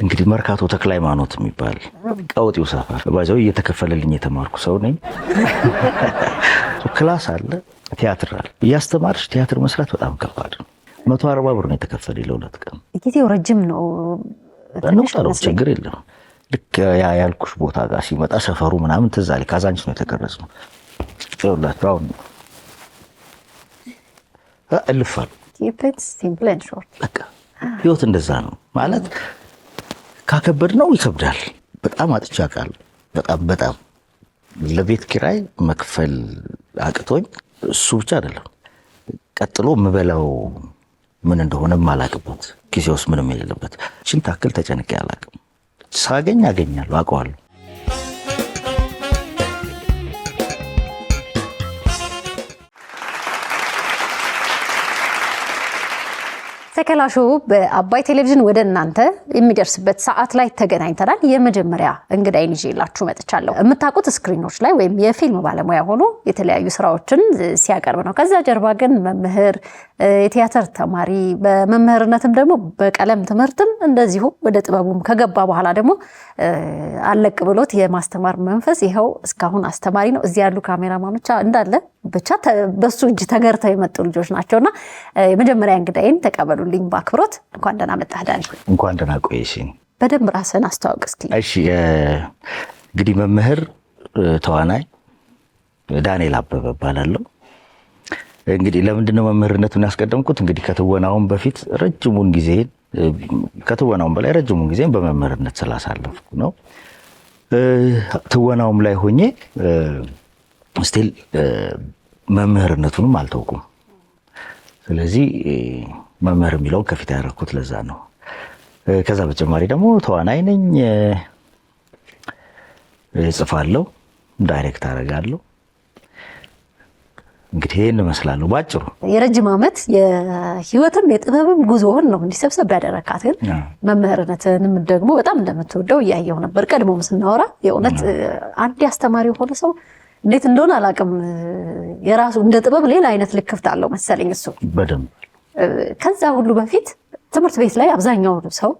እንግዲህ መርካቶ ተክለ ሃይማኖት የሚባል ቀውጢው ሰፈር ባይዘው እየተከፈለልኝ የተማርኩ ሰው ነኝ። ክላስ አለ፣ ቲያትር አለ። እያስተማርሽ ቲያትር መስራት በጣም ከባድ ነው። 140 ብር ነው የተከፈለኝ ለሁለት ቀን። ጊዜው ረጅም ነው። እንውጣው ችግር የለም። ልክ ያ ያልኩሽ ቦታ ጋር ሲመጣ ሰፈሩ ምናምን ትዝ አለኝ። ካዛንቺስ ነው የተቀረጽነው። ይኸውላችሁ አሁን እልፋል ሲምፕል ኤንድ ሾርት። በቃ ህይወት እንደዛ ነው ማለት ካከበድ ነው ይከብዳል። በጣም አጥቻ ቃል በጣም ለቤት ኪራይ መክፈል አቅቶኝ እሱ ብቻ አይደለም ቀጥሎ የምበላው ምን እንደሆነ ማላቅበት ጊዜ ውስጥ ምንም የሌለበት ሽን ታክል ተጨንቄ አላቅም። ሳገኝ አገኛለሁ አውቀዋለሁ። ተከላ ሾው በአባይ ቴሌቪዥን ወደ እናንተ የሚደርስበት ሰዓት ላይ ተገናኝተናል። የመጀመሪያ እንግዳይን ይዤላችሁ መጥቻለሁ። የምታውቁት ስክሪኖች ላይ ወይም የፊልም ባለሙያ ሆኖ የተለያዩ ስራዎችን ሲያቀርብ ነው። ከዛ ጀርባ ግን መምህር፣ የቲያትር ተማሪ፣ በመምህርነትም ደግሞ በቀለም ትምህርትም እንደዚሁ ወደ ጥበቡም ከገባ በኋላ ደግሞ አለቅ ብሎት የማስተማር መንፈስ ይኸው እስካሁን አስተማሪ ነው። እዚህ ያሉ ካሜራማኖች እንዳለ ብቻ በሱ እጅ ተገርተው የመጡ ልጆች ናቸውና የመጀመሪያ እንግዳይን ተቀበሉልኝ በአክብሮት። እንኳን ደህና መጣህ ዳኒ። እንኳን ደህና ቆየሽኝ። በደንብ ራስህን አስተዋውቅ እስኪ። እሺ እንግዲህ መምህር ተዋናይ ዳንኤል አበበ እባላለሁ። እንግዲህ ለምንድነው መምህርነቱን ያስቀደምኩት? እንግዲህ ከትወናውም በፊት ረጅሙን ጊዜ ከትወናውም በላይ ረጅሙን ጊዜ በመምህርነት ስላሳለፍኩ ነው። ትወናውም ላይ ሆኜ ስቲል መምህርነቱንም አልተውኩም። ስለዚህ መምህር የሚለውን ከፊት ያደረኩት ለዛ ነው። ከዛ በተጨማሪ ደግሞ ተዋናይ ነኝ፣ እጽፋለሁ፣ ዳይሬክት አደርጋለሁ። እንግዲህ ይሄን እመስላለሁ ባጭሩ። የረጅም ዓመት የህይወትም የጥበብም ጉዞህን ነው እንዲሰብሰብ ያደረካት። ግን መምህርነትንም ደግሞ በጣም እንደምትወደው እያየሁ ነበር። ቀድሞም ስናወራ የእውነት አንድ አስተማሪ የሆነ ሰው እንዴት እንደሆነ አላውቅም፣ የራሱ እንደ ጥበብ ሌላ አይነት ልክፍት አለው መሰለኝ እሱ በደንብ። ከዛ ሁሉ በፊት ትምህርት ቤት ላይ አብዛኛው ሰው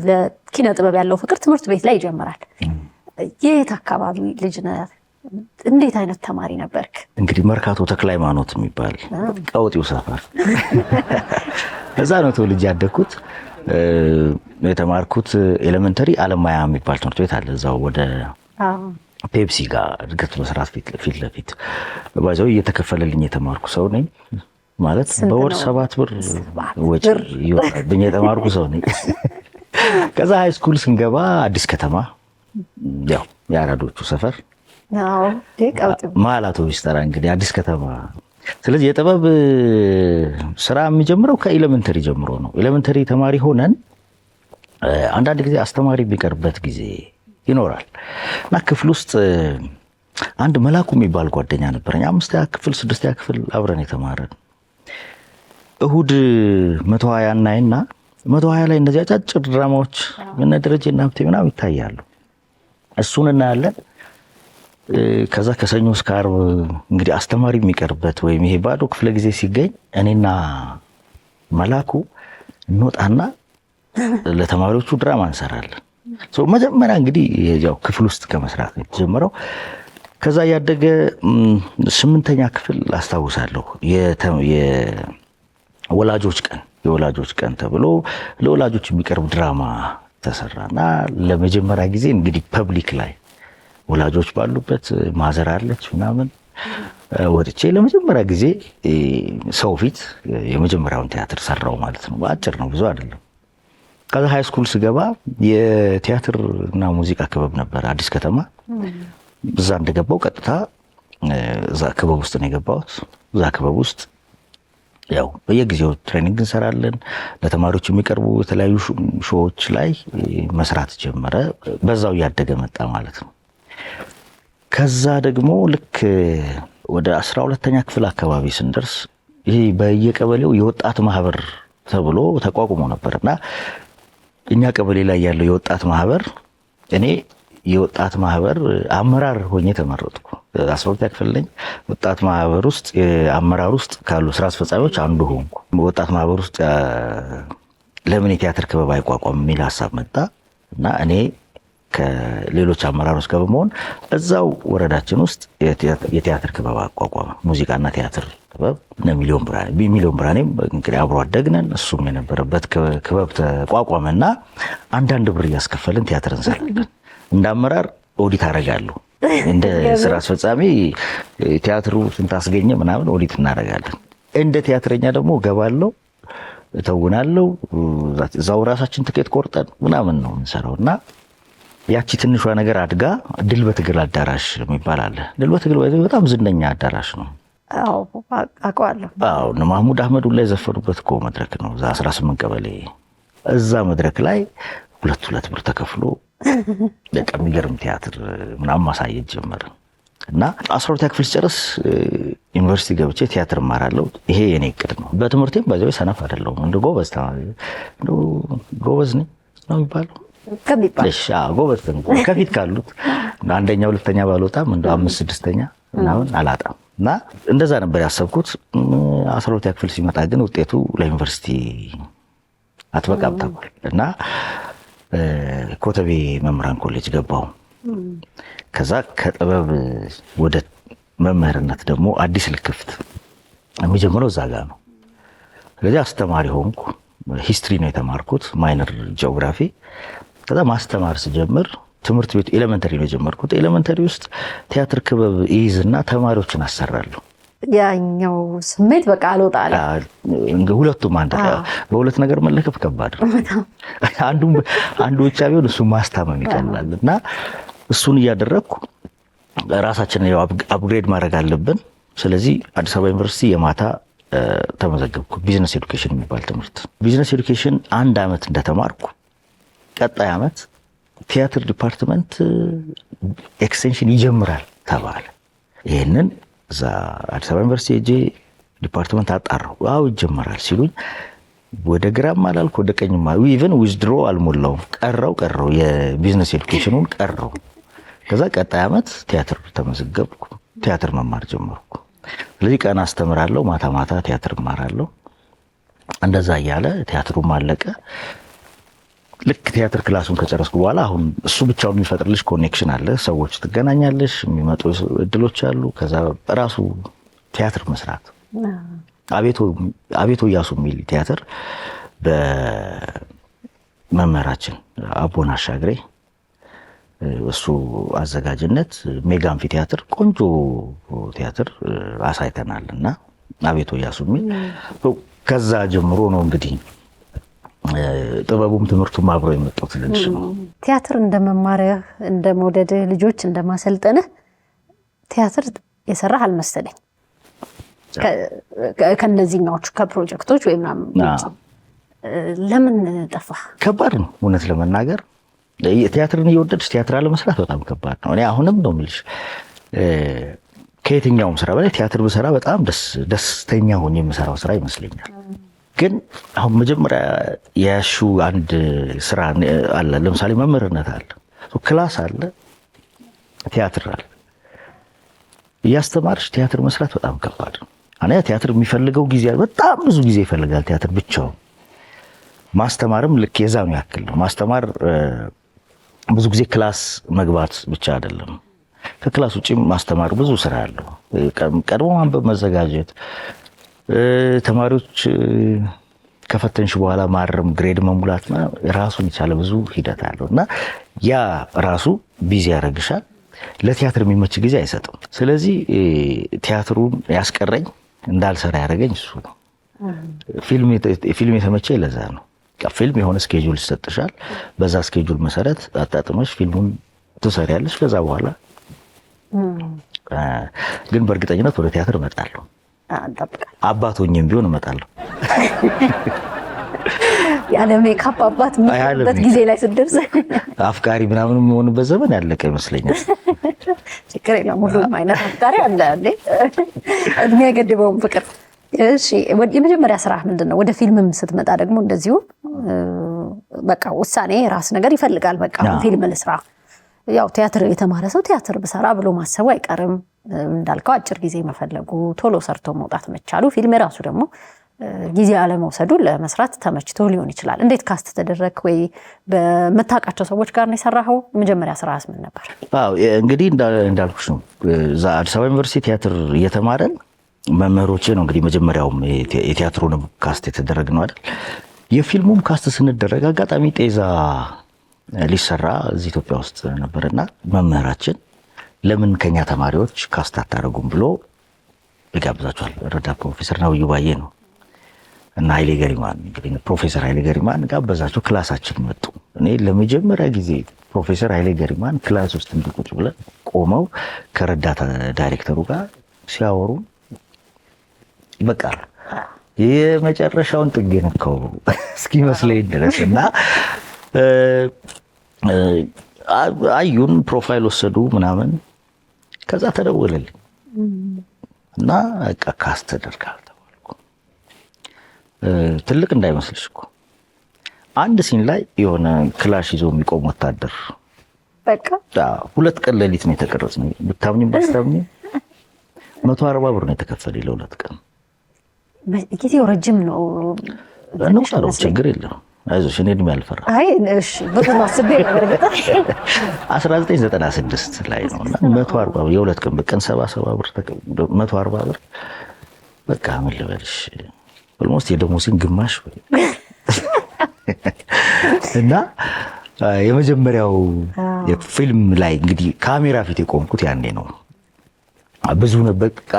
ለኪነ ጥበብ ያለው ፍቅር ትምህርት ቤት ላይ ይጀምራል። የት አካባቢ ልጅ ነህ? እንዴት አይነት ተማሪ ነበርክ? እንግዲህ መርካቶ ተክለ ሃይማኖት የሚባል ቀውጢው ሰፈር እዛ ነው ተወልጄ ያደግኩት። የተማርኩት ኤሌመንተሪ አለማያ የሚባል ትምህርት ቤት አለ እዛው ወደ ፔፕሲ ጋር እድገት መስራት ፊት ለፊት ባይዘው እየተከፈለልኝ የተማርኩ ሰው ነኝ። ማለት በወር 7 ብር ወጪ ይወጣብኝ የተማርኩ ሰው ነኝ። ከዛ ሃይ ስኩል ስንገባ አዲስ ከተማ ያው የአራዶቹ ሰፈር ማላቶ ቢስተራ እንግዲህ አዲስ ከተማ። ስለዚህ የጥበብ ስራ የሚጀምረው ከኤሌመንተሪ ጀምሮ ነው። ኤሌመንተሪ ተማሪ ሆነን አንዳንድ ጊዜ አስተማሪ ቢቀርበት ጊዜ ይኖራል እና ክፍል ውስጥ አንድ መላኩ የሚባል ጓደኛ ነበረኝ። 5ኛ ክፍል 6ኛ ክፍል አብረን የተማረን። እሁድ 120 እናይና 120 ላይ እንደዚህ አጫጭር ድራማዎች እነ ደረጀና ሀብቴ ምናምን ይታያሉ። እሱን እናያለን። ከዛ ከሰኞ እስከ ዓርብ እንግዲህ አስተማሪ የሚቀርበት ወይም ይሄ ባዶ ክፍለ ጊዜ ሲገኝ እኔና መላኩ እንወጣና ለተማሪዎቹ ድራማ እንሰራለን። መጀመሪያ እንግዲህ ያው ክፍል ውስጥ ከመስራት ነው የተጀመረው። ከዛ ያደገ 8ኛ ክፍል አስታውሳለሁ የወላጆች ቀን ተብሎ ለወላጆች የሚቀርብ ድራማ ተሰራና ለመጀመሪያ ጊዜ እንግዲህ ፐብሊክ ላይ ወላጆች ባሉበት ማዘር አለች ምናምን ወጥቼ ለመጀመሪያ ጊዜ ሰው ፊት የመጀመሪያውን ቲያትር ሰራው ማለት ነው። በአጭር ነው፣ ብዙ አይደለም። ከዛ ሃይ ስኩል ስገባ የቲያትር እና ሙዚቃ ክበብ ነበር አዲስ ከተማ። እዛ እንደገባው ቀጥታ እዛ ክበብ ውስጥ ነው የገባሁት። እዛ ክበብ ውስጥ ያው በየጊዜው ትሬኒንግ እንሰራለን። ለተማሪዎች የሚቀርቡ የተለያዩ ሾዎች ላይ መስራት ጀመረ። በዛው እያደገ መጣ ማለት ነው። ከዛ ደግሞ ልክ ወደ 12ኛ ክፍል አካባቢ ስንደርስ ይሄ በየቀበሌው የወጣት ማህበር ተብሎ ተቋቁሞ ነበርና እኛ ቀበሌ ላይ ያለው የወጣት ማህበር እኔ የወጣት ማህበር አመራር ሆኜ ተመረጥኩ። 12ኛ ክፍል ላይ ወጣት ማህበር ውስጥ አመራር ውስጥ ካሉ ስራ አስፈጻሚዎች አንዱ ሆንኩ። ወጣት ማህበር ውስጥ ለምን የቲያትር ክበብ አይቋቋም የሚል ሐሳብ መጣ። እና እኔ ከሌሎች አመራሮች ጋር በመሆን እዛው ወረዳችን ውስጥ የቲያትር ክበብ አቋቋመ። ሙዚቃና ቲያትር ክበብ እነ ሚሊዮን ብርሃኔም እንግዲህ አብሮ አደግነን። እሱም የነበረበት ክበብ ተቋቋመና አንዳንድ ብር እያስከፈልን ቲያትር እንሰራለን። እንደ አመራር ኦዲት አደርጋለሁ። እንደ ስራ አስፈጻሚ ቲያትሩ ስንት አስገኘ ምናምን ኦዲት እናደርጋለን። እንደ ቲያትረኛ ደግሞ ገባለው፣ እተውናለሁ። እዛው ራሳችን ትኬት ቆርጠን ምናምን ነው የምንሰራው እና ያቺ ትንሿ ነገር አድጋ ድል በትግል አዳራሽ የሚባል አለ። ድል በትግል በጣም ዝነኛ አዳራሽ ነው። አዎ አውቀዋለሁ። አዎ እነ ማህሙድ አህመድ ላይ የዘፈኑበት እኮ መድረክ ነው። እዛ 18 ቀበሌ እዛ መድረክ ላይ ሁለት ብር ተከፍሎ በቃ የሚገርም ቲያትር ምናምን ማሳየት ጀመርን እና 12ኛ ክፍል ስጨርስ ዩኒቨርሲቲ ገብቼ ቲያትር እማራለሁ። ይሄ የኔ እቅድ ነው። በትምህርቴም በዚያው ሰነፍ አይደለሁም። እንደ ጎበዝ ተማሪ ጎበዝ ነኝ ነው የሚባለው ጎበዝ ከፊት ካሉት አንደኛ ሁለተኛ ባልወጣም እንደ 5 6ኛ ምናምን አላጣም እና እንደዛ ነበር ያሰብኩት። 12ኛ ክፍል ሲመጣ ግን ውጤቱ ለዩኒቨርሲቲ አትበቃም ተባለ እና ኮተቤ መምህራን ኮሌጅ ገባሁ። ከዛ ከጥበብ ወደ መምህርነት ደግሞ አዲስ ልክፍት የሚጀምረው እዛ ጋር ነው። ስለዚህ አስተማሪ ሆንኩ። ሂስትሪ ነው የተማርኩት፣ ማይነር ጂኦግራፊ። ከዛ ማስተማር ስጀምር ትምህርት ቤት ኤሌመንተሪ ነው የጀመርኩት። ኤሌመንተሪ ውስጥ ቲያትር ክበብ ይይዝና ተማሪዎችን አሰራለሁ። ያኛው ስሜት በቃ አልወጣለ። ሁለቱም አንድ በሁለት ነገር መለከፍ ከባድ ነው። አንዱ ብቻ ቢሆን እሱ ማስታመም ይቀላል እና እሱን እያደረግኩ ራሳችንን አፕግሬድ ማድረግ አለብን። ስለዚህ አዲስ አበባ ዩኒቨርሲቲ የማታ ተመዘገብኩ። ቢዝነስ ኤዱኬሽን የሚባል ትምህርት። ቢዝነስ ኤዱኬሽን 1 ዓመት እንደተማርኩ ቀጣይ ዓመት ቲያትር ዲፓርትመንት ኤክስቴንሽን ይጀምራል ተባለ። ይህንን እዛ አዲስ አበባ ዩኒቨርሲቲ ሄጄ ዲፓርትመንት አጣራሁ። አዎ ይጀምራል ሲሉኝ ወደ ግራም አላልኩ ወደ ቀኝም ኢቨን ዊዝድሮ አልሞላውም። ቀረው የቢዝነስ ኤዱኬሽኑን ቀረው። ከዛ ቀጣይ ዓመት ቲያትር ተመዘገብኩ። ቲያትር መማር ጀመርኩ። ስለዚህ ቀን አስተምራለሁ፣ ማታ ቲያትር እማራለሁ። እንደዛ እያለ ቲያትሩም አለቀ። ልክ ቲያትር ክላሱን ከጨረስኩ በኋላ አሁን እሱ ብቻውን የሚፈጥርልሽ ኮኔክሽን አለ። ሰዎች ትገናኛለሽ፣ የሚመጡ እድሎች አሉ። ከዛ ራሱ ቲያትር መስራት አቤቶ እያሱ የሚል ቲያትር በመምህራችን አቦና አሻግሬ እሱ አዘጋጅነት ሜጋ አምፊ ቲያትር ቆንጆ ቲያትር አሳይተናል እና አቤቶ እያሱ የሚል ከዛ ጀምሮ ነው እንግዲህ ጥበቡም ትምህርቱም አብሮ የመጣው ትልልሽ ነው። ቲያትር እንደመማርህ እንደመውደድህ ልጆች እንደማሰልጠንህ ቲያትር የሰራህ አልመሰለኝ። ከነዚህኛዎቹ ከፕሮጀክቶች ወይ ምናምን ለምን ጠፋህ? ከባድ ነው እውነት ለመናገር ቲያትርን እየወደድሽ ቲያትር አለመስራት በጣም ከባድ ነው። እኔ አሁንም ነው የምልሽ ከየትኛውም ስራ በላይ ቲያትር ብሰራ በጣም ደስተኛ ሆኜ የምሰራው ስራ ይመስለኛል። ግን አሁን መጀመሪያ ያሹ አንድ ስራ አለ። ለምሳሌ መምህርነት አለ፣ ክላስ አለ፣ ቲያትር አለ። እያስተማርሽ ቲያትር መስራት በጣም ከባድ ነው። አንያ ቲያትር የሚፈልገው ጊዜ በጣም ብዙ ጊዜ ይፈልጋል ቲያትር ብቻው። ማስተማርም ልክ የዛም ያክል ነው። ማስተማር ብዙ ጊዜ ክላስ መግባት ብቻ አይደለም። ከክላስ ውጪ ማስተማር ብዙ ስራ አለው። ቀድሞ ማንበብ፣ መዘጋጀት፣ ተማሪዎች ከፈተንሽ በኋላ ማረም፣ ግሬድ መሙላት ራሱን የቻለ ብዙ ሂደት አለው እና ያ ራሱ ቢዚ ያደርግሻል። ለቲያትር የሚመች ጊዜ አይሰጥም። ስለዚህ ቲያትሩን ያስቀረኝ እንዳልሰራ ያደረገኝ እሱ ነው። ፊልም የተመቸ ለዛ ነው። ፊልም የሆነ ስኬጁል ይሰጥሻል። በዛ ስኬጁል መሰረት አጣጥመሽ ፊልሙን ትሰሪያለሽ። ከዛ በኋላ ግን በእርግጠኝነት ወደ ቲያትር እመጣለሁ። አባት ሆኜም ቢሆን እመጣለሁ። ያለ ሜካፕ አባት የሚሆንበት ጊዜ ላይ ስደርስ አፍቃሪ ምናምን የሚሆንበት ዘመን ያለቀ ይመስለኛል። ችግር የለም፣ ሁሉም አይነት አፍቃሪ አለ እንዴ፣ እድሜ አይገድበውም ፍቅር። እሺ የመጀመሪያ ስራ ምንድን ነው? ወደ ፊልምም ስትመጣ ደግሞ እንደዚሁ በቃ ውሳኔ ራስ ነገር ይፈልጋል። በቃ ፊልም ልስራ። ያው ቲያትር የተማረ ሰው ቲያትር ብሰራ ብሎ ማሰቡ አይቀርም። እንዳልከው አጭር ጊዜ መፈለጉ፣ ቶሎ ሰርቶ መውጣት መቻሉ፣ ፊልም የራሱ ደግሞ ጊዜ አለመውሰዱ ለመስራት ተመችቶ ሊሆን ይችላል። እንዴት ካስት ተደረግ ወይ በመታወቃቸው ሰዎች ጋር ነው የሰራኸው? መጀመሪያ ስራስ ምን ነበር? አዎ እንግዲህ እንዳልኩሽ ነው እዛ አዲስ አበባ ዩኒቨርሲቲ ቲያትር እየተማረን መምህሮቼ ነው እንግዲህ መጀመሪያውም የቲያትሩንም ካስት የተደረግነው አይደል። የፊልሙም ካስት ስንደረግ አጋጣሚ ጤዛ ሊሰራ እዚህ ኢትዮጵያ ውስጥ ነበርና መምህራችን ለምን ከኛ ተማሪዎች ካስት አታደርጉም ብሎ ይጋብዛቸዋል። ረዳት ፕሮፌሰር ነብዩ ባዬ ነው እና ኃይሌ ገሪማን እንግዲህ ፕሮፌሰር ኃይሌ ገሪማን ጋበዛቸው። ክላሳችን መጡ። እኔ ለመጀመሪያ ጊዜ ፕሮፌሰር ኃይሌ ገሪማን ክላስ ውስጥ እንዲቁጭ ብለን ቆመው ከረዳት ዳይሬክተሩ ጋር ሲያወሩ በቃ የመጨረሻውን ጥግ ነካው እስኪመስለኝ ድረስ እና አዩን ፕሮፋይል ወሰዱ ምናምን። ከዛ ተደወለልኝ እና በቃ ካስት ተደርጋል ተባልኩ። ትልቅ እንዳይመስልሽ እኮ አንድ ሲን ላይ የሆነ ክላሽ ይዞ የሚቆም ወታደር በቃ 2 ቀን ሌሊት ነው የተቀረጽነው። ብታምኚም ባታምኚም 140 ብር ነው የተከፈለኝ ለ2 ቀን። ጊዜው ረጅም ነው። እንቁጠረው፣ ችግር የለም አይዞሽ፣ እኔ እድሜ አልፈራም። አይ እሺ፣ ብዙም አስቤ ነበር። 1996 ላይ ነውና 140 ብር የ2 ቀን በቀን 70 ብር 140 ብር በቃ ምን ልበልሽ ኦልሞስት የደሞዜን ግማሽ እና የመጀመሪያው የፊልም ላይ እንግዲህ ካሜራ ፊት የቆምኩት ያኔ ነው። ብዙ ነው በቃ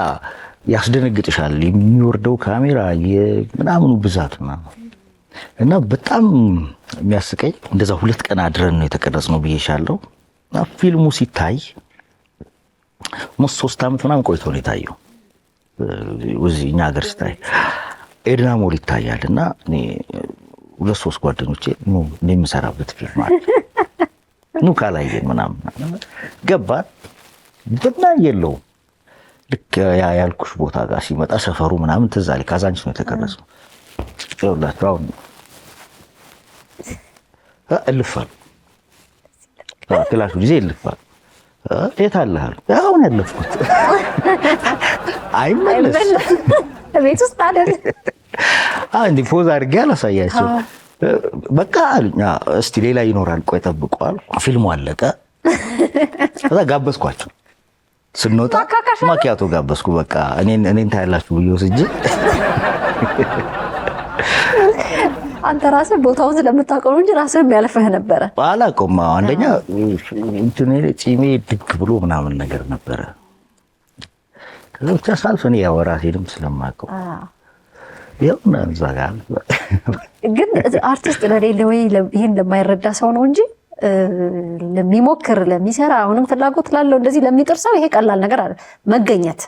ያስደነግጥሻል የሚወርደው ካሜራ የምናምኑ ብዛት እና በጣም የሚያስቀኝ እንደዛ 2 ቀን አድረን ነው የተቀረጽነው ብዬሻለሁ። እና ፊልሙ ሲታይ 3 ዓመት ምናምን ቆይቶ ነው የታየው። እኛ ሀገር ሲታይ ኤድና ሞል ይታያል እና እኔ 2-3 ጓደኞቼ ኑ እኔ የምሰራበት ፊልም አለ ኑ ካላየን ምናምን ገባን። ብና የለውም ልክ ያልኩሽ ቦታ ጋር ሲመጣ ሰፈሩ ምናምን ትዝ አለኝ። ካዛንቺስ ነው የተቀረጸው። ይኸውላችሁ አሁን እልፋል ክላሹ ጊዜ እልፋል የት አለህ? አሁን ያለፍኩት አይመለስ ቤት ውስጥ አይደል? እንዲህ ፖዝ አድርጌ አላሳያቸው በቃ አሉኝ። እስቲ ሌላ ይኖራል ቆይ ጠብቀዋል። ፊልሙ አለቀ። ከዛ ጋበዝኳቸው። ስንወጣ ማኪያቶ ጋበዝኩ። በቃ እኔን ታያላችሁ ብዬ ወስጄ አንተ ራስህ ቦታውን ስለምታውቀው እንጂ ራስህም ያለፈህ ነበረ። አላውቀውም። አንደኛ እንትን ጺሜ ድግ ብሎ ምናምን ነገር ነበረ። ከዛ ብቻ ሳልፍ እኔ ያው ራሴንም ስለማውቀው ያውና እዛ ጋር ግን አርቲስት ለሌለ ወይ ይሄን ለማይረዳ ሰው ነው እንጂ ለሚሞክር ለሚሰራ አሁንም ፍላጎት ላለው እንደዚህ ለሚጥር ሰው ይሄ ቀላል ነገር አይደል። መገኘት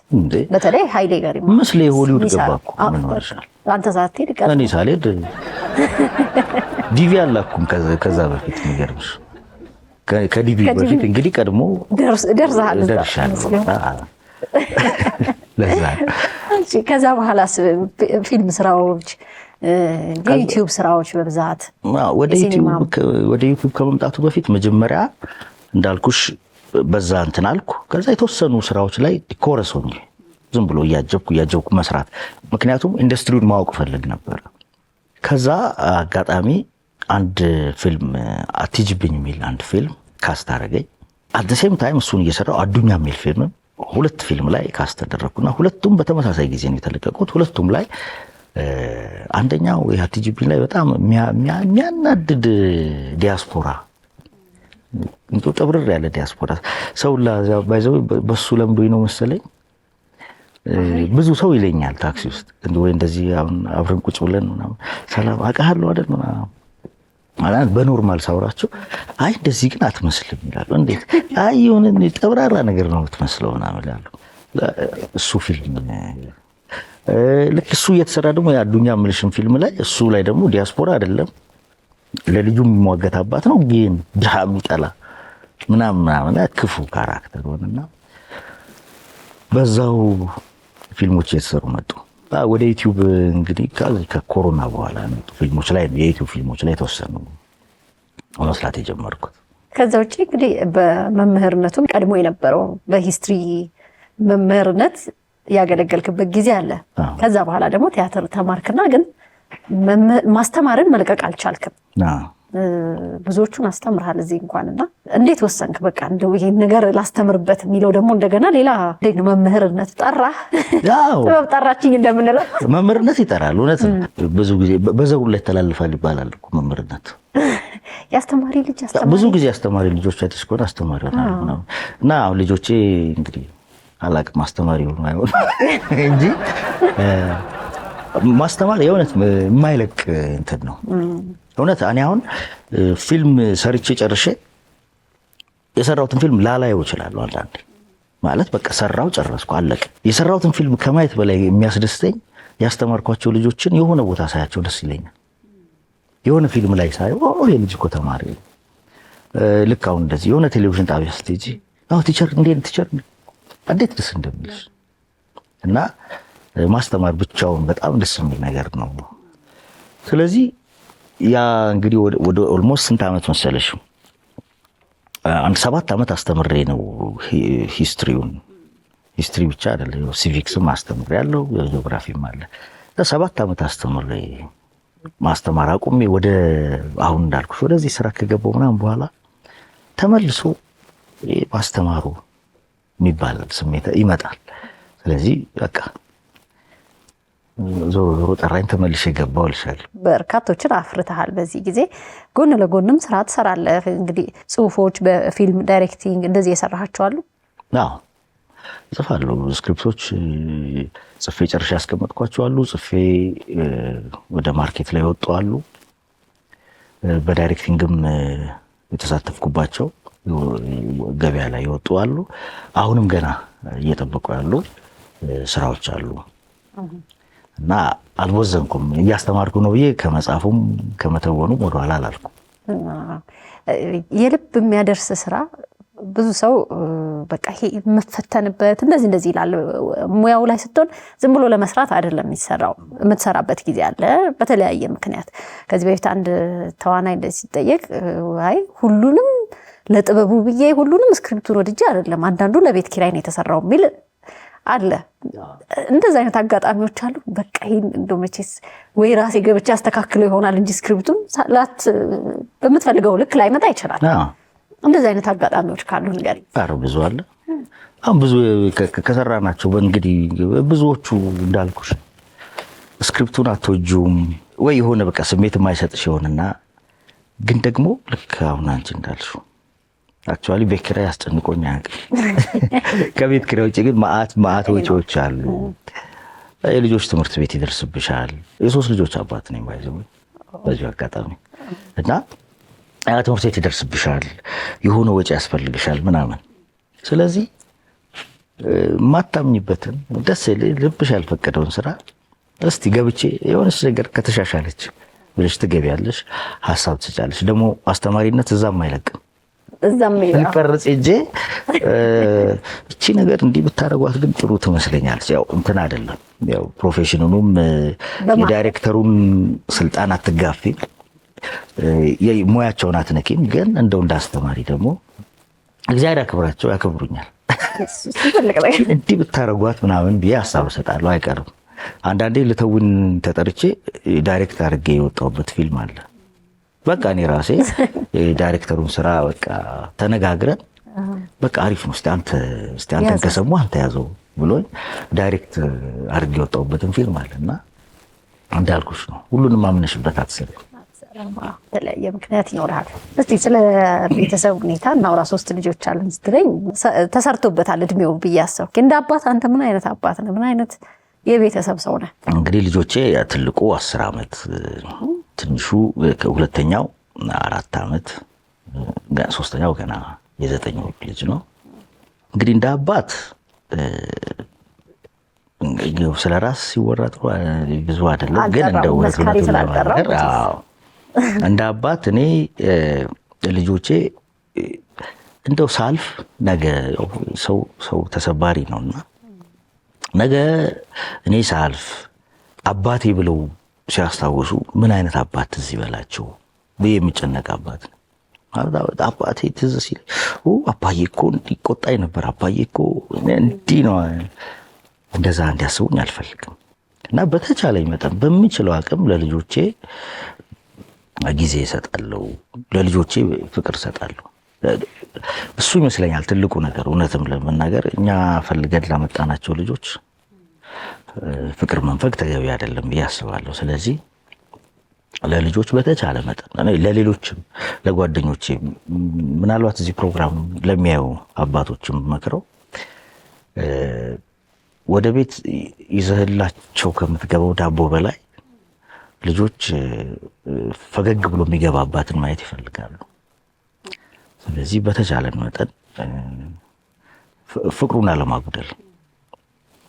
በተለይ ኃይሌ ገሪማ መስለ ሆሊውድ ገባኩ። ምን ወርሻል አንተ ሳትሄድ ቀር እኔ ሳልሄድ ዲቪ አላኩም። ከዛ በፊት የሚገርምሽ ከዲቪ በፊት እንግዲህ ቀድሞ ደርሰሃል። ለዛ ከዛ በኋላ ፊልም ስራዎች የዩቲዩብ ስራዎች በብዛት ወደ ዩቲዩብ ከመምጣቱ በፊት መጀመሪያ እንዳልኩሽ በዛ እንትን አልኩ። ከዛ የተወሰኑ ስራዎች ላይ ኮረስ ሆኜ ዝም ብሎ እያጀብኩ መስራት፣ ምክንያቱም ኢንዱስትሪውን ማወቅ ፈልግ ነበር። ከዛ አጋጣሚ አንድ ፊልም አትጅብኝ የሚል አንድ ፊልም ካስት አደረገኝ። አት ሴም ታይም እሱን እየሰራው አዱኛ የሚል ፊልም 2 ፊልም ላይ ካስት ተደረኩና ሁለቱም በተመሳሳይ ጊዜ ነው የተለቀቁት። ሁለቱም ላይ አንደኛው የአትጂቢ ላይ በጣም የሚያናድድ ዲያስፖራ እንቱ ጥብርር ያለ ዲያስፖራ ሰው ባይዘው በሱ ለምዶኝ ነው መሰለኝ ብዙ ሰው ይለኛል ታክሲ ውስጥ ወይ እንደዚህ አብረን ቁጭ ብለን ምናምን ሰላም አውቃለሁ አይደል ማለት በኖርማል ሳውራቸው አይ እንደዚህ ግን አትመስልም ይላሉ። እንዴት አይ የሆነ ጠብራራ ነገር ነው የምትመስለው ምናምን ይላሉ። እሱ ፊልም ልክ እሱ እየተሰራ ደግሞ የአዱኛ ምልሽን ፊልም ላይ እሱ ላይ ደግሞ ዲያስፖራ አይደለም ለልጁ የሚሟገት አባት ነው፣ ግን ድሃ የሚጠላ ምናምን ክፉ ካራክተር ሆነና በዛው ፊልሞች እየተሰሩ መጡ። ወደ ዩቲዩብ እንግዲህ ከኮሮና በኋላ ፊልሞች ላይ የዩቲዩብ ፊልሞች ላይ ተወሰኑ መስራት የጀመርኩት። ከዛ ውጪ እንግዲህ በመምህርነቱም ቀድሞ የነበረው በሂስትሪ መምህርነት ያገለገልክበት ጊዜ አለ። ከዛ በኋላ ደግሞ ቲያትር ተማርክና ግን ማስተማርን መልቀቅ አልቻልክም። ብዙዎቹን አስተምርሃል እዚህ እንኳንና እንዴት ወሰንክ? በቃ እንደው ይሄን ነገር ላስተምርበት የሚለው ደግሞ እንደገና ሌላ መምህርነት ጠራህ። ጥበብ ጠራችኝ እንደምንለው መምህርነት ይጠራል። እውነት ነው። ብዙ ጊዜ በዘሩ ላይ ተላልፋል ይባላል እኮ መምህርነት። ያስተማሪ ልጅ አስተማሪ ብዙ ጊዜ አስተማሪ ልጆች አይተሽ ከሆነ አስተማሪ ሆናል እና አሁን ልጆቼ እንግዲህ አላቅም አስተማሪ ሆኑ አይሆን እንጂ ማስተማር የእውነት የማይለቅ እንትን ነው። እውነት እኔ አሁን ፊልም ሰርቼ ጨርሼ የሰራሁትን ፊልም ላላየው እችላለሁ አንዳንዴ። ማለት በቃ ሰራው ጨረስኩ አለቀ። የሰራሁትን ፊልም ከማየት በላይ የሚያስደስተኝ ያስተማርኳቸው ልጆችን የሆነ ቦታ ሳያቸው ደስ ይለኛል። የሆነ ፊልም ላይ ሳየው ይሄ ልጅ እኮ ተማሪ ልክ አሁን እንደዚህ የሆነ ቴሌቪዥን ጣቢያ ስትሄጂ ቲቸር እንዴት ደስ እንደሚልሽ እና ማስተማር ብቻውን በጣም ደስ የሚል ነገር ነው። ስለዚህ ያ እንግዲህ ወደ ኦልሞስት ስንት ዓመት መሰለሽ? አንድ 7 ዓመት አስተምሬ ነው ሂስትሪ ብቻ አይደለም ሲቪክስም አስተምሬ ያለው ጂኦግራፊም አለ። 7 ዓመት አስተምሬ ማስተማር አቁሜ ወደ አሁን እንዳልኩሽ ወደዚህ ስራ ከገባሁ ምናምን በኋላ ተመልሶ ማስተማሩ የሚባል ስሜት ይመጣል። ስለዚህ በቃ ዞሮ ጠራኝ ተመልሼ ገባሁ እልሻለሁ። በርካቶችን አፍርተሃል። በዚህ ጊዜ ጎን ለጎንም ስራ ትሰራለህ። እንግዲህ ጽሁፎች፣ በፊልም ዳይሬክቲንግ እንደዚህ የሰራሃቸው አሉ? አዎ እጽፋለሁ። ስክሪፕቶች ጽፌ ጨርሼ ያስቀመጥኳቸው አሉ። ጽፌ ወደ ማርኬት ላይ ወጡ አሉ። በዳይሬክቲንግም የተሳተፍኩባቸው ገበያ ላይ ይወጡ አሉ። አሁንም ገና እየጠበቁ ያሉ ስራዎች አሉ እና አልወዘንኩም። እያስተማርኩ ነው ብዬ ከመጻፉም ከመተወኑም ወደኋላ አላልኩም። የልብ የሚያደርስ ስራ ብዙ ሰው በቃ ይሄ የምፈተንበት እንደዚህ ይላል። ሙያው ላይ ስትሆን ዝም ብሎ ለመስራት አይደለም የሚሰራው፣ የምትሰራበት ጊዜ አለ በተለያየ ምክንያት። ከዚህ በፊት አንድ ተዋናይ እንደዚህ ሲጠየቅ አይ ሁሉንም ለጥበቡ ብዬ ሁሉንም ስክሪፕቱን ወድጄ አይደለም አንዳንዱ ለቤት ኪራይ ነው የተሰራው የሚል አለ። እንደዚህ አይነት አጋጣሚዎች አሉ። በቃ ይሄን እንደው መቼስ ወይ ራሴ ገብቼ አስተካክለው ይሆናል እንጂ ስክሪፕቱን በምትፈልገው ልክ ላይመጣ ይችላል። እንደዚህ አይነት አጋጣሚዎች ካሉ ንገሪኝ። ኧረ ብዙ አለ። አሁን ብዙ ከሰራናቸው እንግዲህ ብዙዎቹ እንዳልኩሽ ስክሪፕቱን አትወጂውም ወይ የሆነ በቃ ስሜት የማይሰጥሽ ይሆንና ግን ደግሞ ልክ አሁን አንቺ እንዳልሽው አክቹዋሊ ቤት ኪራይ አስጨንቆኝ አያውቅም። ከቤት ኪራይ ውጭ ግን ማአት ወጪዎች አሉ። የልጆች ትምህርት ቤት ይደርስብሻል። የ3 ልጆች አባት ነኝ ባይዘው በዚህ አጋጣሚ እና ትምህርት ቤት ይደርስብሻል፣ የሆነ ወጪ ያስፈልግሻል ምናምን። ስለዚህ ማታምኝበትን ደስ ልብሽ ያልፈቀደውን ስራ እስቲ ገብቼ የሆነች ነገር ከተሻሻለች ብለሽ ትገቢያለሽ፣ ሀሳብ ትሰጫለሽ። ደግሞ አስተማሪነት እዛም አይለቅም። ቀርጽ እጄ እቺ ነገር እንዲህ ብታረጓት ግን ጥሩ ትመስለኛለች። ያው እንትን አይደለም ያው ፕሮፌሽኑንም የዳይሬክተሩን ስልጣን አትጋፊም፣ ሙያቸውን አትነኪም። ግን እንደው እንዳስተማሪ ደግሞ እግዚአብሔር ያክብራቸው ያከብሩኛል። እንዲህ ብታረጓት ምናምን ብዬ ሀሳብ እሰጣለሁ። አይቀርም አንዳንዴ ልተውን ተጠርቼ ዳይሬክት አድርጌ የወጣሁበት ፊልም አለ። በቃ እኔ ራሴ የዳይሬክተሩን ስራ በቃ ተነጋግረን በቃ አሪፍ ነው እስቲ አንተን ከሰሙ አንተ ያዘው ብሎኝ ዳይሬክት አድርጌ የወጣሁበትን ፊልም አለና እንዳልኩሽ ነው። ሁሉንም አምነሽበት አትሰሪም። የተለያየ ምክንያት ይኖርሃል። እስቲ ስለ ቤተሰብ ሁኔታ እናውራ። 3 ልጆች አሉን ስትለኝ ተሰርቶበታል እድሜው ብዬ አሰብኩ። እንደ አባት አንተ ምን አይነት አባት ነህ? ምን አይነት የቤተሰብ ሰው ነህ? እንግዲህ ልጆቼ ትልቁ 10 ዓመት፣ ትንሹ ሁለተኛው 4 ዓመት፣ ሶስተኛው ገና የ9 ወር ልጅ ነው። እንግዲህ እንደ አባት ስለ ራስ ሲወራ ጥሩ ብዙ አይደለም፣ ግን እንደ እውነት እንደ አባት እኔ ልጆቼ እንደው ሳልፍ ነገ ሰው ተሰባሪ ነውና ነገ እኔ ሳልፍ አባቴ ብለው ሲያስታውሱ ምን አይነት አባት ትዝ ይበላቸው ብዬ የሚጨነቅ አባት ነው። አባቴ ትዝ ሲል አባዬ እኮ ይቆጣኝ ነበር፣ አባዬ እኮ እንዲህ ነው እንደዛ እንዲያስቡኝ አልፈልግም እና በተቻለኝ መጠን በሚችለው አቅም ለልጆቼ ጊዜ እሰጣለሁ፣ ለልጆቼ ፍቅር እሰጣለሁ። እሱ ይመስለኛል ትልቁ ነገር። እውነትም ለመናገር እኛ ፈልገን ላመጣናቸው ልጆች ፍቅር መንፈግ ተገቢ አይደለም ብዬ አስባለሁ። ስለዚህ ለልጆች በተቻለ መጠን ለሌሎችም ለጓደኞቼ ምናልባት እዚህ ፕሮግራም ለሚያዩ አባቶችም መክረው ወደ ቤት ይዘህላቸው ከምትገባው ዳቦ በላይ ልጆች ፈገግ ብሎ የሚገባባትን ማየት ይፈልጋሉ። ስለዚህ በተቻለን መጠን ፍቅሩን አለማጉደል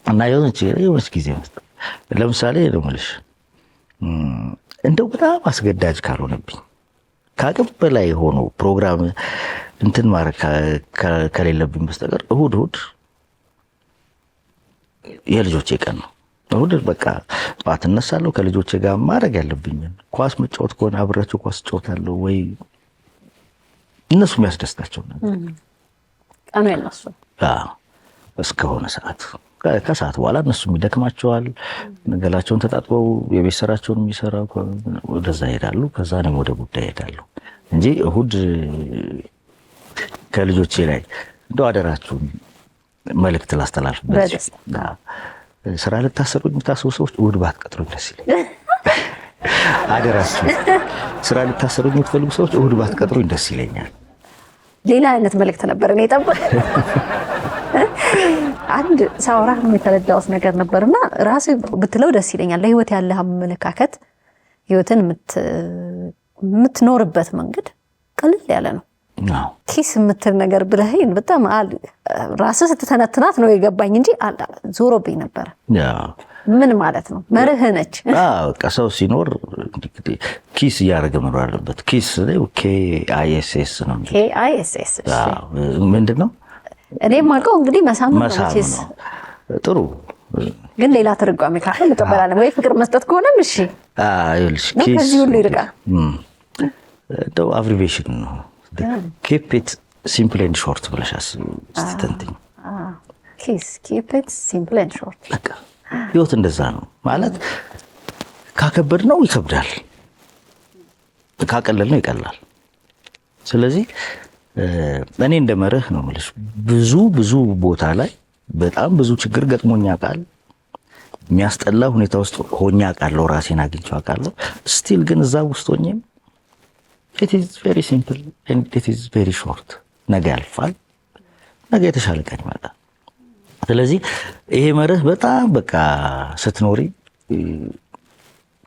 እና የሆነች ጊዜ መስጠት። ለምሳሌ ነው የምልሽ እንደው በጣም አስገዳጅ ካልሆነብኝ ከአቅም በላይ ሆኖ ፕሮግራም እንትን ማድረግ ከሌለብኝ በስተቀር እሁድ የልጆቼ ቀን ነው። እሁድ በቃ ጠዋት እነሳለሁ፣ ከልጆቼ ጋር ማድረግ ያለብኝን ኳስ መጫወት ከሆነ አብሬያቸው ኳስ እጫወታለሁ፣ ወይ እነሱ የሚያስደስታቸው ነገር ቀኑ ያነሱ እስከሆነ ሰዓት ከሰዓት በኋላ እነሱም ይደክማቸዋል። ገላቸውን ተጣጥበው የቤት ስራቸውን የሚሰራው ወደዛ ይሄዳሉ። ከዛ እኔም ወደ ጉዳይ ይሄዳሉ እንጂ እሁድ ከልጆቼ ላይ እንደው አደራችሁን መልእክት ላስተላልፍበት። ስራ ልታሰሩኝ የምታስቡ ሰዎች እሁድ ባትቀጥሩኝ ደስ ይለኛል። አደራችሁ ስራ ልታሰሩኝ የምትፈልጉ ሰዎች እሁድ ባትቀጥሩኝ ደስ ይለኛል። ሌላ አይነት መልእክት ነበር እኔ ጠብቅ አንድ ሳውራ የተረዳሁት ነገር ነበርና ራስ ብትለው ደስ ይለኛል። ለህይወት ያለህ አመለካከት ህይወትን የምትኖርበት መንገድ ቀልል ያለ ነው። ኪስ የምትል ነገር ብለህኝ በጣም ራስህ ስትተነትናት ነው የገባኝ እንጂ ዞሮብኝ ነበር። ምን ማለት ነው? መርህ ነች። ሰው ሲኖር ኪስ እያደረገ መኖር አለበት። ኪስ KISS ነው። KISS ምንድን ነው? እኔ የማውቀው እንግዲህ መሳም ነው። ጥሩ ግን ሌላ ተረጓሚ ካለ እንቀበላለን ወይ ፍቅር መስጠት ከሆነም እሺ። ከዚህ ሁሉ ይርቃል። እንደው አብሪቬሽን ነው። ኪፕ ኢት ሲምፕል ኤንድ ሾርት ብለሽ ስትተንትኝ ኪፕ ኢት ሲምፕል ኤንድ ሾርት። በቃ ህይወት እንደዛ ነው ማለት። ካከበድ ነው ይከብዳል፣ ካቀለል ነው ይቀላል። ስለዚህ እኔ እንደ መርህ ነው የምልሽ። ብዙ ቦታ ላይ በጣም ብዙ ችግር ገጥሞኛ ቃል የሚያስጠላ ሁኔታ ውስጥ ሆኛ ቃለው ራሴን አግኝቼው አውቃለሁ። ስቲል ግን እዛ ውስጥ ሆኜም it is very simple and it is very short። ነገ ያልፋል፣ ነገ የተሻለ ቀን ይመጣል። ስለዚህ ይሄ መርህ በጣም በቃ ስትኖሪ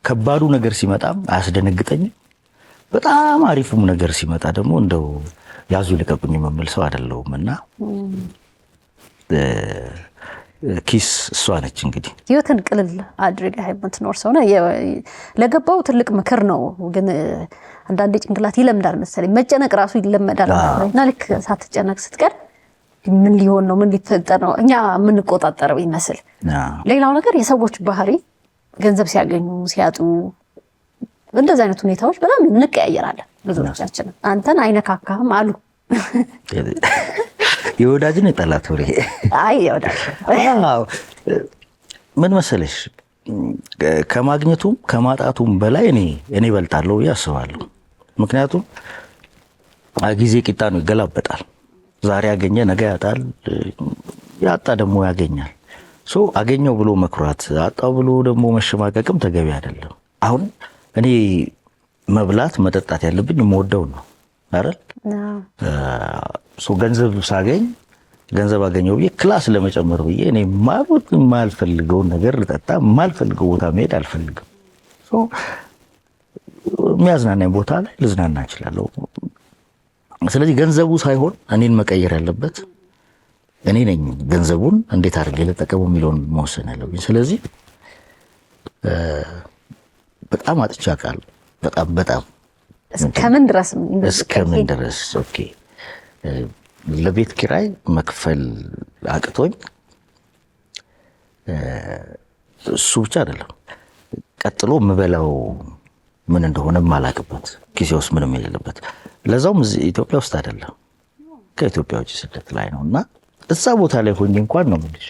ከባዱ ነገር ሲመጣም አያስደነግጠኝም። በጣም አሪፉም ነገር ሲመጣ ደግሞ እንደው ያዙ ልቀቁኝ የምል ሰው አይደለሁም እና ኪስ እሷ ነች እንግዲህ ህይወትን ቅልል አድርገህ የምትኖር ሰው ነህ። ለገባው ትልቅ ምክር ነው። ግን አንዳንዴ ጭንቅላት ይለምዳል መሰለኝ፣ መጨነቅ ራሱ ይለመዳል እና ልክ ሳትጨነቅ ስትቀር ምን ሊሆን ነው ምን ሊፈጠር ነው እኛ የምንቆጣጠረው ይመስል። ሌላው ነገር የሰዎች ባህሪ ገንዘብ ሲያገኙ ሲያጡ እንደዚህ አይነት ሁኔታዎች በጣም እንቀያየራለን ብዙዎቻችን። አንተን አይነካካህም አሉ። የወዳጅን የጠላት ወሬ የወዳጅ ምን መሰለሽ፣ ከማግኘቱም ከማጣቱም በላይ እኔ እበልጣለሁ ብዬ አስባለሁ። ምክንያቱም ጊዜ ቂጣ ነው፣ ይገላበጣል። ዛሬ ያገኘ ነገ ያጣል፣ ያጣ ደግሞ ያገኛል። አገኘው ብሎ መኩራት፣ አጣው ብሎ ደግሞ መሸማቀቅም ተገቢ አይደለም። አሁን እኔ መብላት መጠጣት ያለብኝ የምወደው ነው አይደል? ገንዘብ ሳገኝ ገንዘብ አገኘው ብዬ ክላስ ለመጨመር ብዬ እኔ የማልፈልገውን ነገር ልጠጣ የማልፈልገው ቦታ መሄድ አልፈልግም። የሚያዝናናኝ ቦታ ላይ ልዝናና እችላለሁ። ስለዚህ ገንዘቡ ሳይሆን እኔን መቀየር ያለበት እኔ ነኝ። ገንዘቡን እንዴት አድርጌ ልጠቀመው የሚለውን መወሰን ያለብኝ። ስለዚህ በጣም አጥቻ ቃል በጣም እስከምን ድረስ ኦኬ ለቤት ኪራይ መክፈል አቅቶኝ እሱ ብቻ አይደለም፣ ቀጥሎ የምበላው ምን እንደሆነ ማላቅበት ጊዜ ውስጥ ምንም የሌለበት፣ ለዛውም ኢትዮጵያ ውስጥ አይደለም ከኢትዮጵያ ውጭ ስደት ላይ ነው እና እዛ ቦታ ላይ ሆኜ እንኳን ነው የምልሽ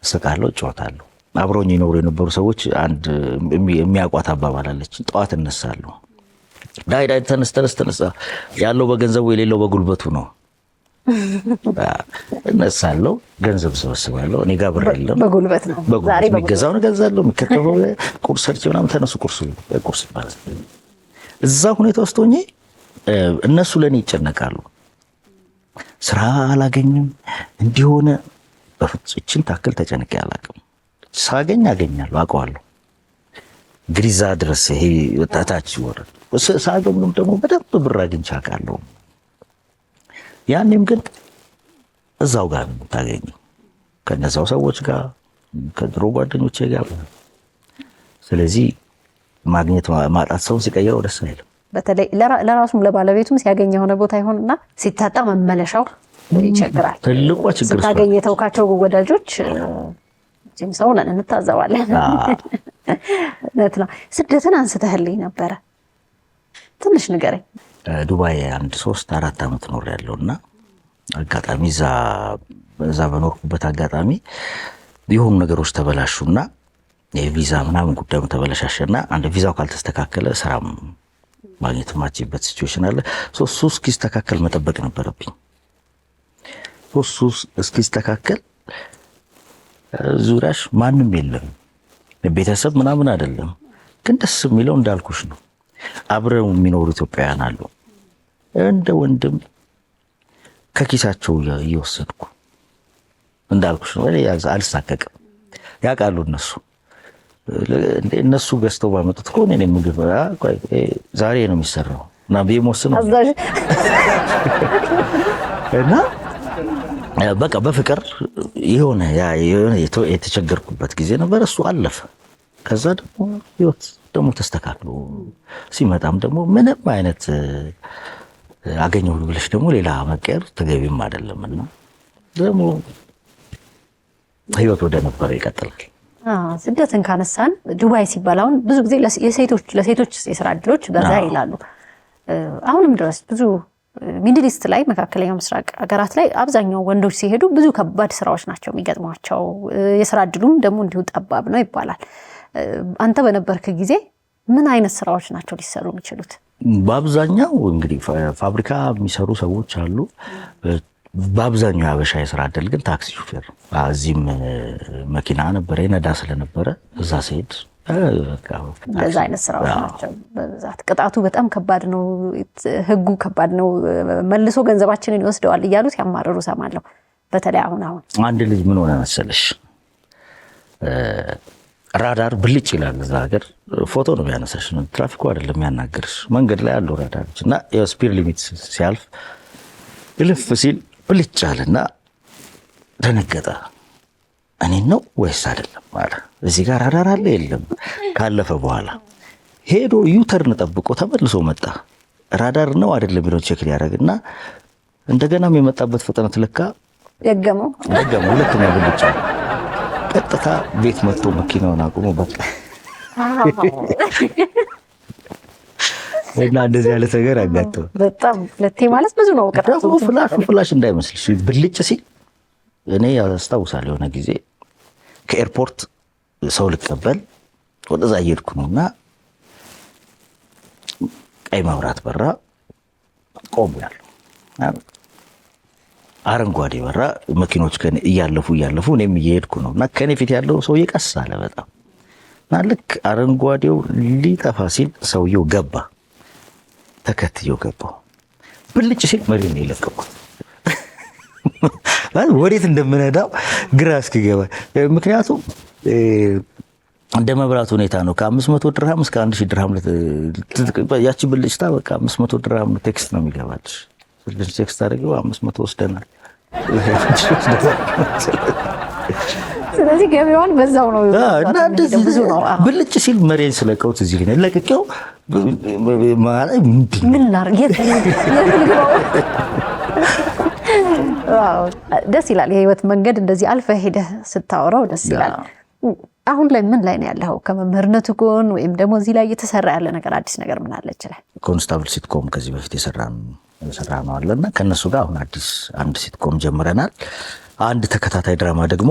እስቃለሁ፣ እጫወታለሁ። አብረውኝ ይኖሩ የነበሩ ሰዎች አንድ የሚያውቋት አባባል አለች። ጠዋት እነሳለሁ፣ ዳይ ተነስ ያለው በገንዘቡ የሌለው በጉልበቱ ነው። እነሳለሁ፣ ገንዘብ ሰበስባለሁ። እኔ ጋር ብር የለም፣ በጉልበት ነው ዛሬ የሚገዛውን እገዛለሁ። የሚከተበው ቁርስ ሰርቼ ምናምን ተነሱ ቁርስ ይባላል። እዛ ሁኔታ ውስጥ ሆኜ እነሱ ለእኔ ይጨነቃሉ። ስራ አላገኝም እንዲሆነ በፍጹም ታክል ተጨንቄ አላውቅም። ሳገኝ አገኛለሁ፣ አውቀዋለሁ። እንግዲህ እዛ ድረስ ይሄ ታች ወረድ ሳገኝም ደግሞ በደንብ ብር አግኝቼ አውቃለሁ። ያኔም ግን እዛው ጋር ነው የምታገኘው ከነዛው ሰዎች ጋር ከድሮ ጓደኞቼ ጋር። ስለዚህ ማግኘት ማጣት ሰውን ሲቀይረው ደስ አይልም። በተለይ ለራሱም ለባለቤቱም ሲያገኝ የሆነ ቦታ ይሆንና ሲታጣ መመለሻው ይቸግራል። ትልቋ ችግር ስታገኝ የተውካቸው ወዳጆች ሰው ነን እንታዘባለን። እውነት ነው። ስደትን አንስተህልኝ ነበረ፣ ትንሽ ንገረኝ። ዱባይ 1-3-4 ዓመት ኖር ያለውና አጋጣሚ እዛ በኖርኩበት አጋጣሚ የሆኑ ነገሮች ተበላሹና የቪዛ ምናምን ጉዳዩ ተበላሻሸና አንድ ቪዛው ካልተስተካከለ ስራም ማግኘት ማችበት ሲቹዌሽን አለ። ሶስት እስኪስተካከል መጠበቅ ነበረብኝ። ሶስት እስኪስተካከል ዙሪያሽ ማንም የለም፣ ቤተሰብ ምናምን አይደለም። ግን ደስ የሚለው እንዳልኩሽ ነው። አብረው የሚኖሩ ኢትዮጵያውያን አሉ። እንደ ወንድም ከኪሳቸው እየወሰድኩ እንዳልኩሽ ነው። አልሳቀቅም። ያውቃሉ እነሱ ገዝተው ባመጡት ከሆነ እኔ ምግብ ዛሬ ነው የሚሰራው እና ቢሞስነው እና በቃ በፍቅር የሆነ የተቸገርኩበት ጊዜ ነበር። እሱ አለፈ። ከዛ ደግሞ ህይወት ደግሞ ተስተካክሎ ሲመጣም ደግሞ ምንም አይነት አገኘሁ ብለሽ ደግሞ ሌላ መቀየር ተገቢም አይደለምና ደግሞ ህይወት ወደ ነበረ ይቀጥላል። ስደትን ካነሳን ዱባይ ሲባል አሁን ብዙ ጊዜ ለሴቶች የስራ እድሎች በዛ ይላሉ። አሁንም ድረስ ብዙ ሚድል ኢስት ላይ መካከለኛው ምስራቅ ሀገራት ላይ አብዛኛው ወንዶች ሲሄዱ ብዙ ከባድ ስራዎች ናቸው የሚገጥሟቸው። የስራ እድሉም ደግሞ እንዲሁ ጠባብ ነው ይባላል። አንተ በነበርክ ጊዜ ምን አይነት ስራዎች ናቸው ሊሰሩ የሚችሉት? በአብዛኛው እንግዲህ ፋብሪካ የሚሰሩ ሰዎች አሉ። በአብዛኛው የሀበሻ የስራ እድል ግን ታክሲ ሹፌር። እዚህም መኪና ነበረ ነዳ ስለነበረ እዛ ሲሄድ እንደዛ አይነት ስራዎች ናቸው በብዛት። ቅጣቱ በጣም ከባድ ነው፣ ህጉ ከባድ ነው፣ መልሶ ገንዘባችንን ይወስደዋል እያሉ ሲያማርሩ ሰማለሁ። በተለይ አሁን አንድ ልጅ ምን ሆነ መሰለሽ፣ ራዳር ብልጭ ይላል እዛ ሀገር። ፎቶ ነው የሚያነሳሽ፣ ትራፊኩ አይደለም የሚያናገርሽ። መንገድ ላይ ያሉ ራዳሮች እና የስፒድ ሊሚት ሲያልፍ እልፍ ሲል ብልጭ አለና ደነገጠ። እኔን ነው ወይስ አይደለም አለ። እዚህ ጋር ራዳር አለ የለም። ካለፈ በኋላ ሄዶ ዩተርን ጠብቆ ተመልሶ መጣ። ራዳር ነው አይደለም የሚለው ቼክ ሊያደርግና እንደገናም የመጣበት ፍጥነት ለካ ደገመው። ሁለተኛ ብልጭ አለ። ቀጥታ ቤት መጥቶ መኪናውን አቁሞ በቃ እና እንደዚህ ያለ ነገር አጋጠመ። በጣም ሁለቴ ማለት ብዙ ነው። ቀጥታ ፍላሽ እንዳይመስልሽ ብልጭ ሲል እኔ ያስታውሳለሁ የሆነ ጊዜ ከኤርፖርት ሰው ልቀበል ወደዛ እየሄድኩ ነውና ቀይ መብራት በራ፣ ቆሜያለሁ። አረንጓዴ በራ፣ መኪኖች ከኔ እያለፉ እኔም እየሄድኩ ነውና ከኔ ፊት ያለው ሰውዬ ቀስ አለ በጣም እና ልክ አረንጓዴው ሊጠፋ ሲል ሰውየው ገባ። ተከትየው ገባው። ብልጭ ሲል መሬት ነው የለቀኩት። ወዴት እንደምነዳው ግራ እስኪገባ። ምክንያቱም እንደ መብራት ሁኔታ ነው። ከ500 ድርሃም እስከ 1000 ድርሃም ያቺ ብልጭታ በቃ 500 ድርሃም ቴክስት ነው የሚገባልሽ። ቴክስት አድርገው 500 ወስደናል። ስለዚህ ገቢዋን በዛው ነው እና እንደዚህ ብዙ ነው። ብልጭ ሲል መሬት ስለቀውት እዚህ ግን ለቀቀው ማለት ምን ላድርግ ደስ ይላል። የህይወት መንገድ እንደዚህ አልፈህ ሄደህ ስታወራው ደስ ይላል። አሁን ላይ ምን ላይ ነው ያለው? ከመምህርነቱ ጎን ወይም ደግሞ እዚህ ላይ እየተሰራ ያለ ነገር አዲስ ነገር ምን አለ ይችላል? ኮንስታብል ሲትኮም ከዚህ በፊት የሰራ ነው አለና ከነሱ ጋር አሁን አዲስ አንድ ሲትኮም ጀምረናል። አንድ ተከታታይ ድራማ ደግሞ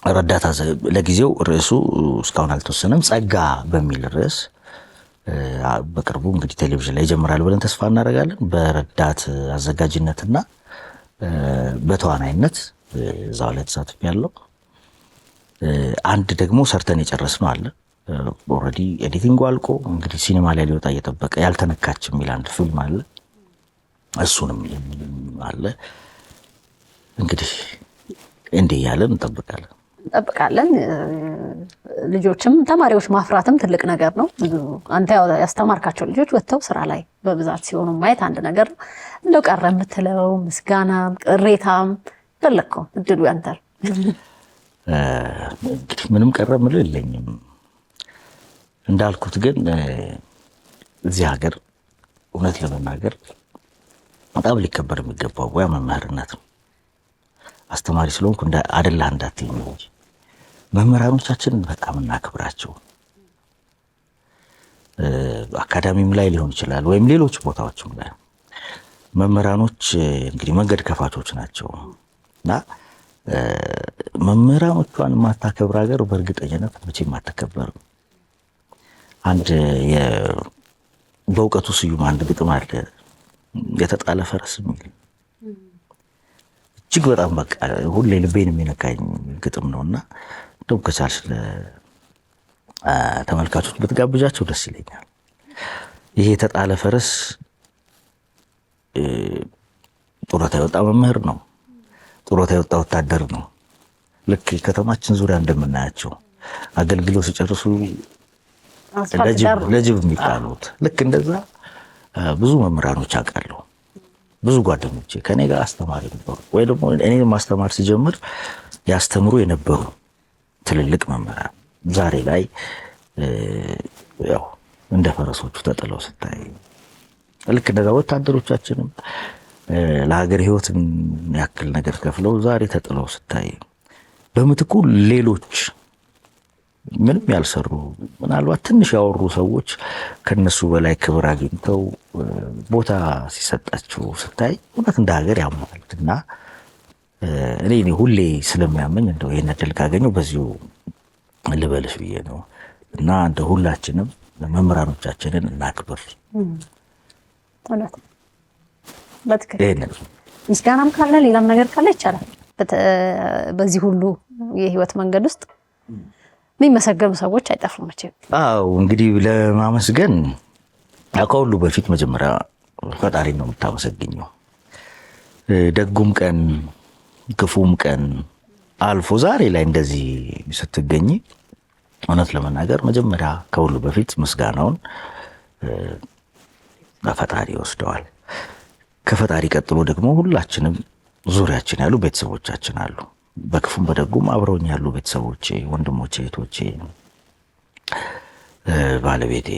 ረዳት ለጊዜው ርዕሱ እስካሁን አልተወሰነም። ጸጋ በሚል ርዕስ በቅርቡ እንግዲህ ቴሌቪዥን ላይ ይጀምራል ብለን ተስፋ እናደርጋለን። በረዳት አዘጋጅነትና በተዋናይነት እዛው ላይ ተሳትፌያለሁ። አንድ ደግሞ ሰርተን የጨረስነው አለ። ኦልሬዲ ኤዲቲንጉ አልቆ እንግዲህ ሲኒማ ላይ ሊወጣ እየጠበቀ ያልተነካች የሚል አንድ ፊልም አለ። እሱንም አለ። እንግዲህ እንዲህ እያለን እንጠብቃለን። ልጆችም ተማሪዎች ማፍራትም ትልቅ ነገር ነው። አንተ ያስተማርካቸው ልጆች ወጥተው ስራ ላይ በብዛት ሲሆኑ ማየት አንድ ነገር ነው። እንደው ቀረ የምትለው ምስጋናም ቅሬታም ፈለግከው እድሉ ያንተ። እንግዲህ ምንም ቀረ የምለው የለኝም። እንዳልኩት ግን እዚህ ሀገር እውነት ለመናገር በጣም ሊከበር የሚገባው ሙያ መምህርነት ነው። አስተማሪ ስለሆንኩ አደላ እንዳትኝ እንጂ መምህራኖቻችንን በጣም እናክብራቸው። አካዳሚም ላይ ሊሆን ይችላል ወይም ሌሎች ቦታዎችም ላይ መምህራኖች እንግዲህ መንገድ ከፋቾች ናቸው እና መምህራኖቿን የማታከብር ሀገር በእርግጠኝነት መቼም አትከበርም። አንድ በእውቀቱ ስዩም አንድ ግጥም አለ፣ የተጣለ ፈረስ የሚል እጅግ በጣም በቃ ሁሌ ልቤን የሚነካኝ ግጥም ነውና እንደው ከቻልሽ ተመልካቾች ብትጋብዣቸው ደስ ይለኛል። ይሄ የተጣለ ፈረስ ጡረታ የወጣ መምህር ነው፣ ጡረታ የወጣ ወታደር ነው። ልክ ከተማችን ዙሪያ እንደምናያቸው አገልግሎት ሲጨርሱ ለጅብ የሚጣሉት ልክ እንደዛ ብዙ መምህራኖች አውቃለሁ። ብዙ ጓደኞቼ ከኔ ጋር አስተማሪ ነበሩ፣ ወይ ደግሞ እኔ ማስተማር ሲጀምር ያስተምሩ የነበሩ ትልልቅ መምህራን ዛሬ ላይ ያው እንደ ፈረሶቹ ተጥለው ስታይ፣ ልክ እንደዛ ወታደሮቻችንም ለሀገር ሕይወት ያክል ነገር ከፍለው ዛሬ ተጥለው ስታይ፣ በምትኩ ሌሎች ምንም ያልሰሩ ምናልባት ትንሽ ያወሩ ሰዎች ከነሱ በላይ ክብር አግኝተው ቦታ ሲሰጣቸው ስታይ እውነት እንደ ሀገር ያማል። እና እኔ ሁሌ ስለሚያመኝ እንደው ይሄን እድል ካገኘው በዚሁ ልበልሽ ብዬ ነው። እና እንደ ሁላችንም መምህራኖቻችንን እናክብር። ምስጋናም ካለ ሌላም ነገር ካለ ይቻላል። በዚህ ሁሉ የህይወት መንገድ ውስጥ የሚመሰገኑ ሰዎች አይጠፉም መቼም። አዎ እንግዲህ ለማመስገን ከሁሉ በፊት መጀመሪያ ፈጣሪ ነው የምታመሰግኘው። ደጉም ቀን ክፉም ቀን አልፎ ዛሬ ላይ እንደዚህ ስትገኝ እውነት ለመናገር መጀመሪያ ከሁሉ በፊት ምስጋናውን ፈጣሪ ይወስደዋል። ከፈጣሪ ቀጥሎ ደግሞ ሁላችንም ዙሪያችን ያሉ ቤተሰቦቻችን አሉ። በክፉም በደጉም አብረውኝ ያሉ ቤተሰቦቼ፣ ወንድሞቼ፣ እህቶቼ፣ ባለቤቴ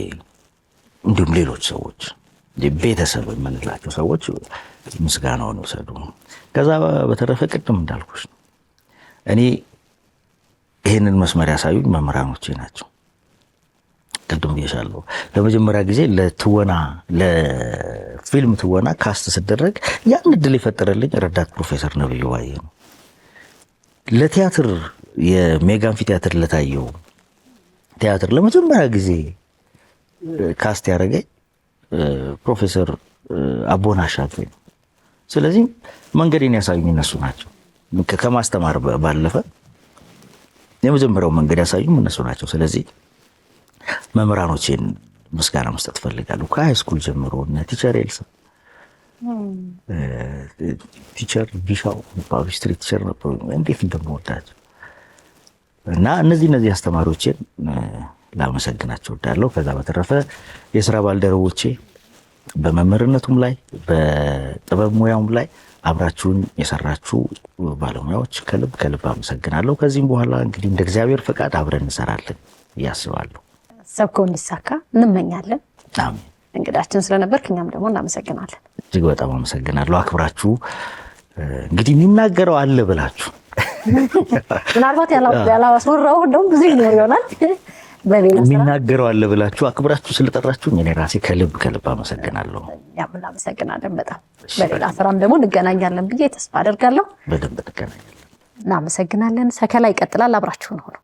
እንዲሁም ሌሎች ሰዎች ቤተሰብ የምንላቸው ሰዎች ምስጋናውን ይወሰዱ። ከዛ በተረፈ ቅድም እንዳልኩሽ እኔ ይህንን መስመር ያሳዩኝ መምህራኖቼ ናቸው። ቅድም ብዬሻለሁ። ለመጀመሪያ ጊዜ ለፊልም ትወና ካስት ስደረግ ያን እድል የፈጠረልኝ ረዳት ፕሮፌሰር ነብዩ ባዬ ነው። ለቲያትር የሜጋ አምፊ ቲያትር ለታየው ቲያትር ለመጀመሪያ ጊዜ ካስት ያደረገኝ ፕሮፌሰር አቦና አሻግሬ ነው። ስለዚህ መንገዴን ያሳዩኝ እነሱ ናቸው። ከማስተማር ባለፈ የመጀመሪያው መንገድ ያሳዩኝ እነሱ ናቸው። ስለዚህ መምህራኖቼን ምስጋና መስጠት ፈልጋለሁ። ከሃይስኩል ጀምሮ እነ ቲቸር ኤልሳ፣ ቲቸር ቢሻው ስትሪት ቲቸር ነበሩ። እንዴት እንደምወዳቸው እና እነዚህ አስተማሪዎቼን ላመሰግናቸው እወዳለሁ። ከዛ በተረፈ የስራ ባልደረቦቼ በመምህርነቱም ላይ በጥበብ ሙያውም ላይ አብራችሁን የሰራችሁ ባለሙያዎች ከልብ አመሰግናለሁ። ከዚህም በኋላ እንግዲህ እንደ እግዚአብሔር ፈቃድ አብረን እንሰራለን እያስባለሁ። ሰብከው እንዲሳካ እንመኛለን። አሜን። እንግዳችን ስለነበርክ እኛም ደግሞ እናመሰግናለን። እጅግ በጣም አመሰግናለሁ። አክብራችሁ እንግዲህ የሚናገረው አለ ብላችሁ ምናልባት ያላስወራው እንደውም ብዙ ይኖር ይሆናል። የሚናገረው አለ ብላችሁ አክብራችሁ ስለጠራችሁ እኔ ራሴ ከልብ አመሰግናለሁ። ያው እናመሰግናለን በጣም። በሌላ ስራም ደግሞ እንገናኛለን ብዬ ተስፋ አደርጋለሁ። በደንብ እንገናኛለን። እናመሰግናለን። ሰከላ ይቀጥላል። አብራችሁን ሆኑ።